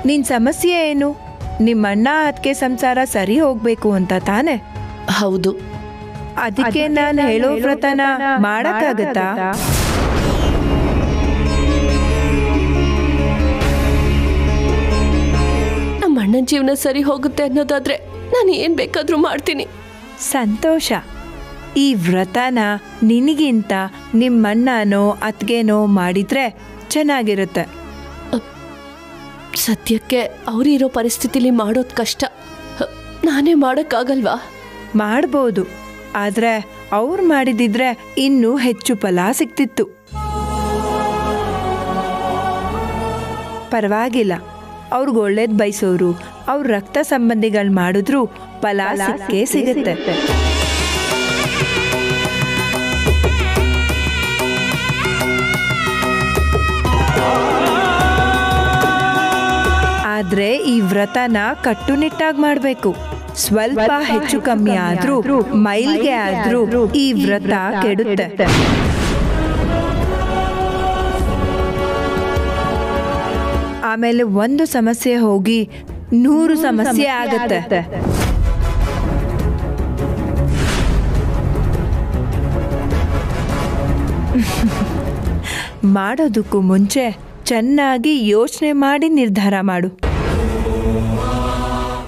ನಿನ್ ಸಮಸ್ಯೆ ಏನು? ನಿಮ್ಮಣ್ಣ ಅದಕ್ಕೆ ಸಂಸಾರ ಸರಿ ಹೋಗ್ಬೇಕು ಅಂತ ತಾನೆ? ಹೌದು. ಅದಕ್ಕೆ ನಾನು ಹೇಳೋ ವ್ರತನ ಮಾಡಕ್ಕಾಗತ್ತಾ? ನಮ್ಮ ಅಣ್ಣನ ಜೀವನ ಸರಿ ಹೋಗುತ್ತೆ ಅನ್ನೋದಾದ್ರೆ ನಾನು ಏನ್ ಬೇಕಾದ್ರೂ ಮಾಡ್ತೀನಿ. ಸಂತೋಷ. ಈ ವ್ರತನ ನಿನಗಿಂತ ನಿಮ್ಮಣ್ಣನೋ ಅತ್ಗೆನೋ ಮಾಡಿದ್ರೆ ಚೆನ್ನಾಗಿರುತ್ತೆ. ಸದ್ಯಕ್ಕೆ ಅವರಿರೋ ಪರಿಸ್ಥಿತಿಲಿ ಮಾಡೋದು ಕಷ್ಟ. ನಾನೇ ಮಾಡೋಕ್ಕಾಗಲ್ವಾ? ಮಾಡ್ಬೋದು, ಆದ್ರೆ ಅವ್ರು ಮಾಡಿದಿದ್ರೆ ಇನ್ನೂ ಹೆಚ್ಚು ಫಲ ಸಿಗ್ತಿತ್ತು. ಪರವಾಗಿಲ್ಲ, ಅವ್ರಿಗೆ ಒಳ್ಳೇದು ಬಯಸೋರು ಅವ್ರ ರಕ್ತ ಸಂಬಂಧಿಗಳು ಮಾಡಿದ್ರು ಫಲ ಸಿಕ್ಕೇ ಸಿಗುತ್ತೆ. ಆದ್ರೆ ಈ ವ್ರತನ ಕಟ್ಟುನಿಟ್ಟಾಗಿ ಮಾಡಬೇಕು. ಸ್ವಲ್ಪ ಹೆಚ್ಚು ಕಮ್ಮಿ ಆದ್ರೂ ಮೈಲ್ಗೆ ಆದ್ರೂ ಈ ವ್ರತ ಕೆಡುತ್ತೆ. ಆಮೇಲೆ ಒಂದು ಸಮಸ್ಯೆ ಹೋಗಿ 100 ಸಮಸ್ಯೆ ಆಗತ್ತೆ. ಮಾಡೋದಕ್ಕೂ ಮುಂಚೆ ಚೆನ್ನಾಗಿ ಯೋಚನೆ ಮಾಡಿ ನಿರ್ಧಾರ ಮಾಡು.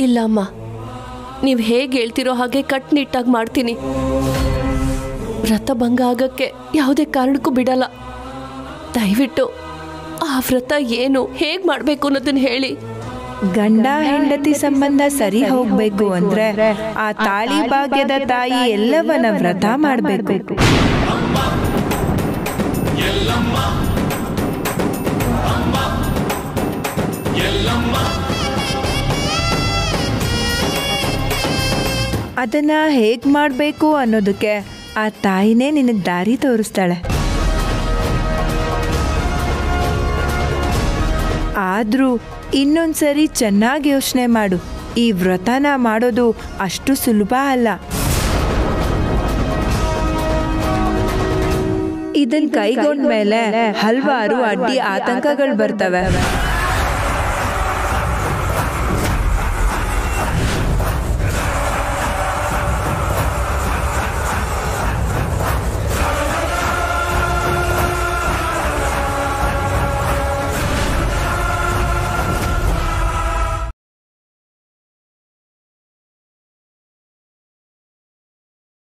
ಇಲ್ಲ ಅಮ್ಮ, ನೀವು ಹೇಗೆ ಹೇಳ್ತಿರೋ ಹಾಗೆ ಕಟ್ನಿಟ್ಟಾಗಿ ಮಾಡ್ತೀನಿ. ವ್ರತ ಭಂಗ ಆಗಕ್ಕೆ ಯಾವುದೇ ಕಾರಣಕ್ಕೂ ಬಿಡಲ್ಲ. ದಯವಿಟ್ಟು ಆ ವ್ರತ ಏನು, ಹೇಗೆ ಮಾಡಬೇಕು ಅನ್ನೋದನ್ನ ಹೇಳಿ. ಗಂಡ ಹೆಂಡತಿ ಸಂಬಂಧ ಸರಿ ಹೋಗ್ಬೇಕು ಅಂದ್ರೆ ಆ ತಾಳಿ ಭಾಗ್ಯದ ತಾಯಿ ಎಲ್ಲವನ್ನ ವ್ರತ ಮಾಡಬೇಕು. ಅದನ್ನ ಹೇಗ್ ಮಾಡಬೇಕು ಅನ್ನೋದಕ್ಕೆ ಆ ತಾಯಿನೇ ನಿನಗೆ ದಾರಿ ತೋರಿಸ್ತಾಳೆ. ಆದ್ರೂ ಇನ್ನೊಂದ್ಸರಿ ಚೆನ್ನಾಗಿ ಯೋಚನೆ ಮಾಡು. ಈ ವ್ರತನ ಮಾಡೋದು ಅಷ್ಟು ಸುಲಭ ಅಲ್ಲ. ಇದನ್ ಕೈಗೊಂಡ್ಮೇಲೆ ಹಲವಾರು ಅಡ್ಡಿ ಆತಂಕಗಳು ಬರ್ತವೆ.